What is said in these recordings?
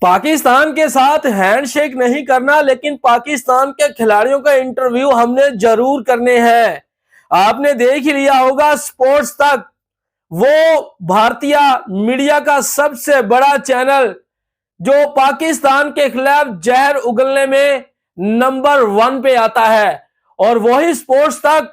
पाकिस्तान के साथ हैंडशेक नहीं करना, लेकिन पाकिस्तान के खिलाड़ियों का इंटरव्यू हमने जरूर करने हैं। आपने देख ही लिया होगा, स्पोर्ट्स तक वो भारतीय मीडिया का सबसे बड़ा चैनल जो पाकिस्तान के खिलाफ जहर उगलने में नंबर 1 पे आता है, और वही स्पोर्ट्स तक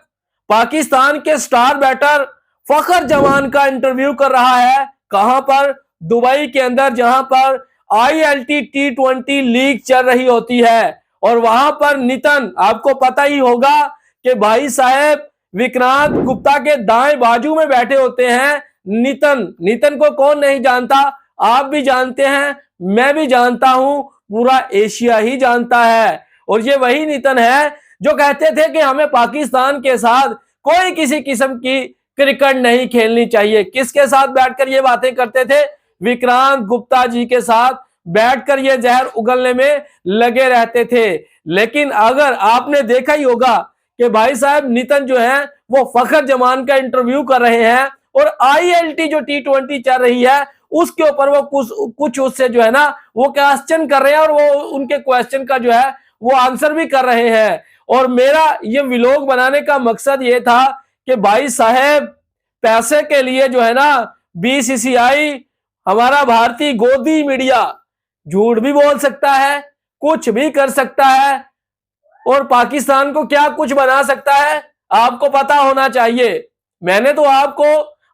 पाकिस्तान के स्टार बैटर फखर जमान का इंटरव्यू कर रहा है। कहां पर? दुबई के अंदर, जहां पर ILT T20 लीग चल रही होती है। और वहां पर नितिन, आपको पता ही होगा कि भाई साहब विक्रांत गुप्ता के दाएं बाजू में बैठे होते हैं नितिन को कौन नहीं जानता? आप भी जानते हैं, मैं भी जानता हूं, पूरा एशिया ही जानता है। और ये वही नितिन है जो कहते थे कि हमें पाकिस्तान के साथ कोई किसी किस्म की क्रिकेट नहीं खेलनी चाहिए। किसके साथ बैठकर ये बातें करते थे? विक्रांत गुप्ता जी के साथ बैठकर ये जहर उगलने में लगे रहते थे। लेकिन अगर आपने देखा ही होगा कि भाई साहब नितिन जो है वो फखर जमान का इंटरव्यू कर रहे हैं, और ILT जो T20 चल रही है उसके ऊपर वो कुछ उससे जो है ना वो क्वेश्चन कर रहे हैं, और वो उनके क्वेश्चन का जो है वो आंसर भी कर रहे हैं। और मेरा ये व्लॉग बनाने का मकसद ये था कि भाई साहब पैसे के लिए जो है ना BCCI, हमारा भारतीय गोदी मीडिया, झूठ भी बोल सकता है, कुछ भी कर सकता है, और पाकिस्तान को क्या कुछ बना सकता है आपको पता होना चाहिए। मैंने तो आपको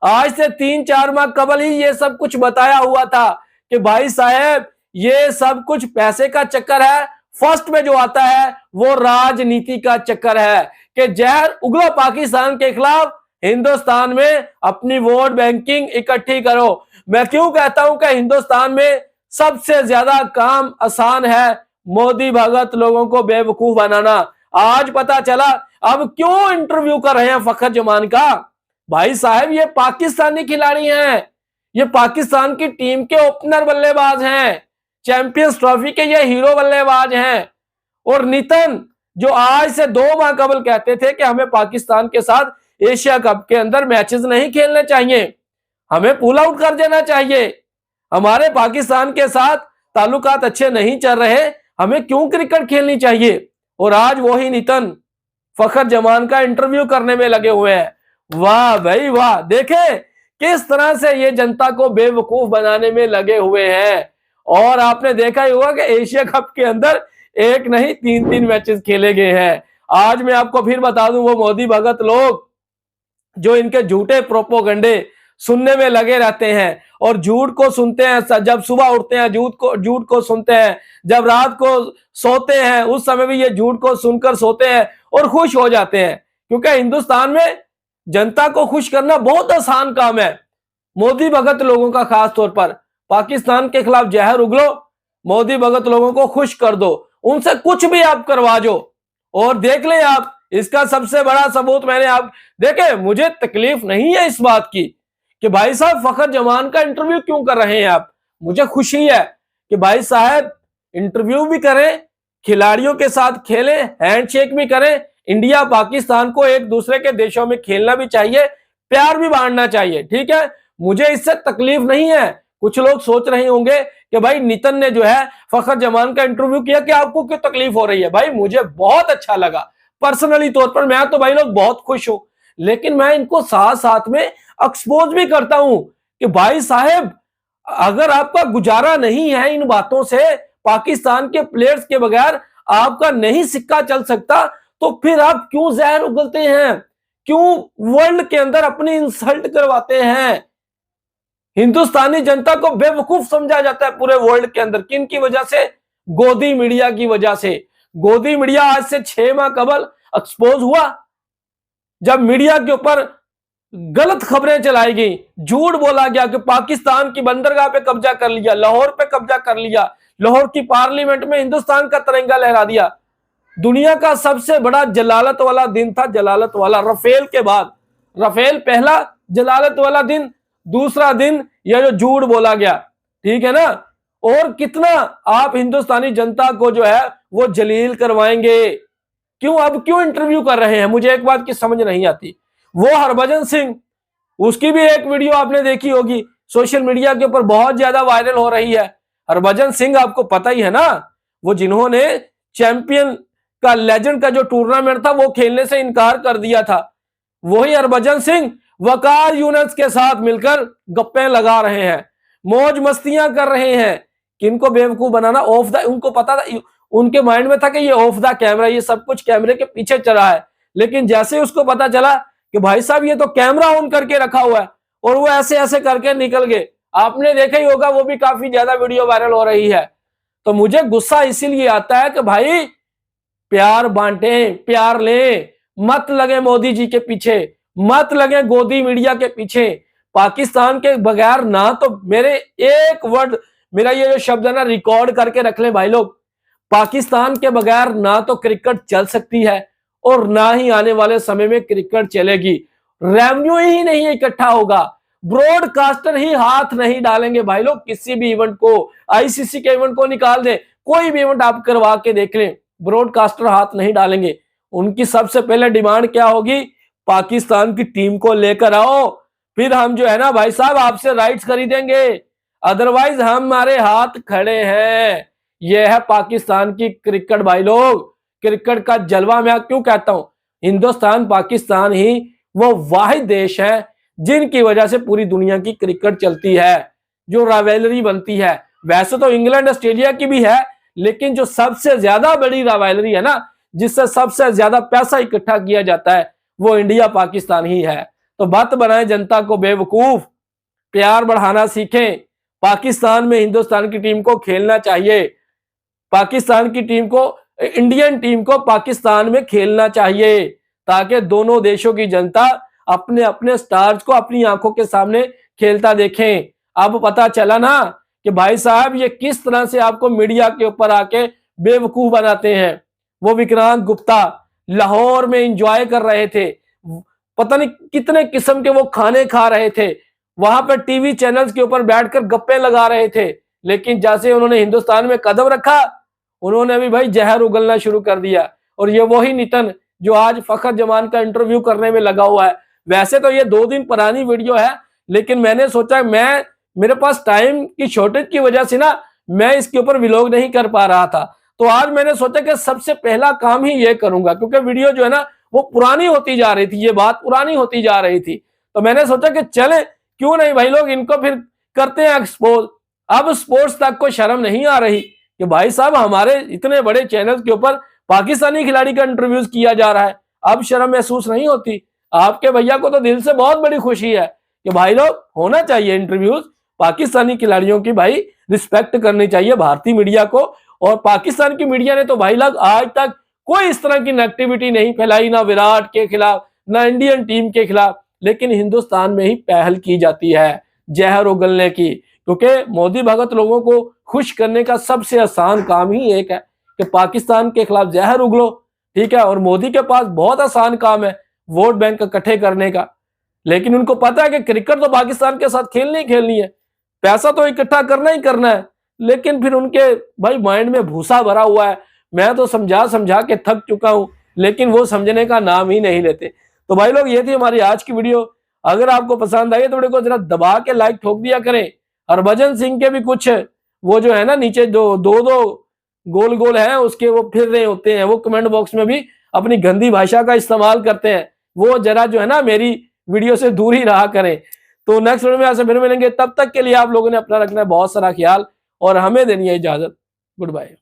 आज से 3-4 माह कबल ही ये सब कुछ बताया हुआ था कि भाई साहब ये सब कुछ पैसे का चक्कर है। फर्स्ट में जो आता है वो राजनीति का चक्कर है कि जहर उगलो पाकिस्तान के खिलाफ, हिंदुस्तान में अपनी वोट बैंकिंग इकट्ठी करो। मैं क्यों कहता हूं कि हिंदुस्तान में सबसे ज्यादा काम आसान है मोदी भगत लोगों को बेवकूफ बनाना। आज पता चला अब क्यों इंटरव्यू कर रहे हैं फखर जमान का। भाई साहब ये पाकिस्तानी खिलाड़ी हैं, ये पाकिस्तान की टीम के ओपनर बल्लेबाज हैं, चैंपियंस ट्रॉफी के ये हीरो बल्लेबाज हैं। और नितिन जो आज से 2 माह कबल कहते थे कि हमें पाकिस्तान के साथ एशिया कप के अंदर मैचेस नहीं खेलने चाहिए, हमें पुल आउट कर देना चाहिए, हमारे पाकिस्तान के साथ ताल्लुकात अच्छे नहीं चल रहे, हमें क्यों क्रिकेट खेलनी चाहिए। और आज वही नितिन फखर जमान का इंटरव्यू करने में लगे हुए हैं। वाह भाई वाह, देखे किस तरह से ये जनता को बेवकूफ बनाने में लगे हुए हैं। और आपने देखा ही होगा कि एशिया कप के अंदर एक नहीं 3-3 मैचेस खेले गए हैं। आज मैं आपको फिर बता दूं, वो मोदी भगत लोग जो इनके झूठे प्रोपोगंडे सुनने में लगे रहते हैं और झूठ को सुनते हैं, जब सुबह उठते हैं झूठ को सुनते हैं, जब रात को सोते हैं उस समय भी ये झूठ को सुनकर सोते हैं और खुश हो जाते हैं। क्योंकि हिंदुस्तान में जनता को खुश करना बहुत आसान काम है, मोदी भगत लोगों का खास तौर पर। पाकिस्तान के खिलाफ जहर उगलो, मोदी भगत लोगों को खुश कर दो, उनसे कुछ भी आप करवा दो और देख लें आप। इसका सबसे बड़ा सबूत मैंने आप देखे। मुझे तकलीफ नहीं है इस बात की कि भाई साहब फखर जमान का इंटरव्यू क्यों कर रहे हैं आप। मुझे खुशी है कि भाई साहब इंटरव्यू भी करें, खिलाड़ियों के साथ खेलें, हैंडशेक भी करें। इंडिया पाकिस्तान को एक दूसरे के देशों में खेलना भी चाहिए, प्यार भी बांटना चाहिए, ठीक है, मुझे इससे तकलीफ नहीं है। कुछ लोग सोच रहे होंगे कि भाई नितिन ने जो है फखर जमान का इंटरव्यू किया कि आपको क्यों तकलीफ हो रही है। भाई मुझे बहुत अच्छा लगा पर्सनली तौर पर, मैं तो भाई लोग बहुत खुश हूं। लेकिन मैं इनको साथ साथ में एक्सपोज भी करता हूं कि भाई साहब अगर आपका गुजारा नहीं है इन बातों से, पाकिस्तान के प्लेयर्स के बगैर आपका नहीं सिक्का चल सकता, तो फिर आप क्यों जहर उगलते हैं, क्यों वर्ल्ड के अंदर अपनी इंसल्ट करवाते हैं। हिंदुस्तानी जनता को बेवकूफ समझा जाता है पूरे वर्ल्ड के अंदर। किन की वजह से? गोदी मीडिया की वजह से। गोदी मीडिया आज से 6 माह कबल एक्सपोज हुआ, जब मीडिया के ऊपर गलत खबरें चलाई गई, झूठ बोला गया कि पाकिस्तान की बंदरगाह पे कब्जा कर लिया, लाहौर पे कब्जा कर लिया, लाहौर की पार्लियामेंट में हिंदुस्तान का तिरंगा लहरा दिया। दुनिया का सबसे बड़ा जलालत वाला दिन था, जलालत वाला, रफेल के बाद। रफेल पहला जलालत वाला दिन, दूसरा दिन यह जो झूठ बोला गया, ठीक है ना। और कितना आप हिंदुस्तानी जनता को जो है वो जलील करवाएंगे। अब क्यों इंटरव्यू कर रहे हैं, मुझे एक बात की समझ नहीं आती। वो हरभजन सिंह, उसकी भी एक वीडियो आपने देखी होगी, सोशल मीडिया के ऊपर बहुत ज्यादा वायरल हो रही है। हरभजन सिंह आपको पता ही है ना, वो जिन्होंने चैंपियन का लेजेंड का जो टूर्नामेंट था वो खेलने से इनकार कर दिया था, वही हरभजन सिंह वकार यूनिस के साथ मिलकर गप्पे लगा रहे हैं, मौज मस्तियां कर रहे हैं। किनको बेवकूफ बनाना, ऑफ द, उनको पता था, उनके माइंड में था कि ये ऑफ द कैमरा, ये सब कुछ कैमरे के पीछे चला है। लेकिन जैसे उसको पता चला कि भाई साहब ये तो कैमरा ऑन करके रखा हुआ है, और वो ऐसे ऐसे करके निकल गए। आपने देखा ही होगा, वो भी काफी ज्यादा वीडियो वायरल हो रही है। तो मुझे गुस्सा इसीलिए आता है कि भाई प्यार बांटे, प्यार लें, मत लगे मोदी जी के पीछे, मत लगे गोदी मीडिया के पीछे। पाकिस्तान के बगैर ना तो मेरे एक वर्ड, मेरा ये जो शब्द है ना, रिकॉर्ड करके रख ले भाई लोग, पाकिस्तान के बगैर ना तो क्रिकेट चल सकती है और ना ही आने वाले समय में क्रिकेट चलेगी। रेवेन्यू ही नहीं इकट्ठा होगा, ब्रॉडकास्टर ही हाथ नहीं डालेंगे भाई लोग किसी भी इवेंट को। आईसीसी के इवेंट को निकाल दे, कोई भी इवेंट आप करवा के देख लें, ब्रॉडकास्टर हाथ नहीं डालेंगे। उनकी सबसे पहले डिमांड क्या होगी, पाकिस्तान की टीम को लेकर आओ, फिर हम जो है ना भाई साहब आपसे राइट्स खरीदेंगे, अदरवाइज हमारे हाथ खड़े हैं। यह है पाकिस्तान की क्रिकेट भाई लोग, क्रिकेट का जलवा। मैं क्यों कहता हूं, हिंदुस्तान पाकिस्तान ही वो वाहिद देश है जिनकी वजह से पूरी दुनिया की क्रिकेट चलती है, जो राइवलरी बनती है। वैसे तो इंग्लैंड ऑस्ट्रेलिया की भी है, लेकिन जो सबसे ज्यादा बड़ी राइवलरी है ना, जिससे सबसे ज्यादा पैसा इकट्ठा किया जाता है, वो इंडिया पाकिस्तान ही है। तो बात बनाए जनता को बेवकूफ, प्यार बढ़ाना सीखें। पाकिस्तान में हिंदुस्तान की टीम को खेलना चाहिए, पाकिस्तान की टीम को, इंडियन टीम को पाकिस्तान में खेलना चाहिए, ताकि दोनों देशों की जनता अपने अपने स्टार्स को अपनी आंखों के सामने खेलता देखें। अब पता चला ना कि भाई साहब ये किस तरह से आपको मीडिया के ऊपर आके बेवकूफ बनाते हैं। वो विक्रांत गुप्ता लाहौर में एंजॉय कर रहे थे, पता नहीं कितने किस्म के वो खाने खा रहे थे, वहां पर टीवी चैनल्स के ऊपर बैठकर गप्पे लगा रहे थे। लेकिन जैसे उन्होंने हिंदुस्तान में कदम रखा, उन्होंने भी भाई जहर उगलना शुरू कर दिया। और ये वही नितिन जो आज फखर जमान का इंटरव्यू करने में लगा हुआ है। वैसे तो ये 2 दिन पुरानी वीडियो है, लेकिन मैंने सोचा मेरे पास टाइम की शॉर्टेज की वजह से ना मैं इसके ऊपर व्लॉग नहीं कर पा रहा था। तो आज मैंने सोचा कि सबसे पहला काम ही ये करूंगा, क्योंकि वीडियो जो है ना वो पुरानी होती जा रही थी, ये बात पुरानी होती जा रही थी। तो मैंने सोचा कि चले क्यों नहीं भाई लोग इनको फिर करते हैं एक्सपोज। अब स्पोर्ट्स तक को शर्म नहीं आ रही कि भाई साहब हमारे इतने बड़े चैनल के ऊपर पाकिस्तानी खिलाड़ी का इंटरव्यूज किया जा रहा है, अब शर्म महसूस नहीं होती। आपके भैया को तो दिल से बहुत बड़ी खुशी है कि भाई लोग होना चाहिए इंटरव्यूज, पाकिस्तानी खिलाड़ियों की भाई रिस्पेक्ट करनी चाहिए भारतीय मीडिया को। और पाकिस्तान की मीडिया ने तो भाई लोग आज तक कोई इस तरह की नेगेटिविटी नहीं फैलाई, ना विराट के खिलाफ ना इंडियन टीम के खिलाफ। लेकिन हिंदुस्तान में ही पहल की जाती है जहर उगलने की, क्योंकि मोदी भगत लोगों को खुश करने का सबसे आसान काम ही एक है कि पाकिस्तान के खिलाफ जहर उगलो, ठीक है। और मोदी के पास बहुत आसान काम है वोट बैंक इकट्ठे करने का, लेकिन उनको पता है कि क्रिकेट तो पाकिस्तान के साथ खेलनी ही खेलनी है, पैसा तो इकट्ठा करना ही करना है। लेकिन फिर उनके भाई माइंड में भूसा भरा हुआ है। मैं तो समझा समझा के थक चुका हूं, लेकिन वो समझने का नाम ही नहीं लेते। तो भाई लोग ये थी हमारी आज की वीडियो। अगर आपको पसंद आई तो वीडियो को जरा दबा के लाइक ठोक दिया करें। हरभजन सिंह के भी कुछ वो जो है ना नीचे दो गोल गोल है उसके वो फिर रहे होते हैं, वो कमेंट बॉक्स में भी अपनी गंदी भाषा का इस्तेमाल करते हैं, वो जरा जो है ना मेरी वीडियो से दूर ही रहा करें। तो नेक्स्ट वीडियो में ऐसे फिर मिलेंगे, तब तक के लिए आप लोगों ने अपना रखना है बहुत सारा ख्याल और हमें देनी है इजाजत। Good bye.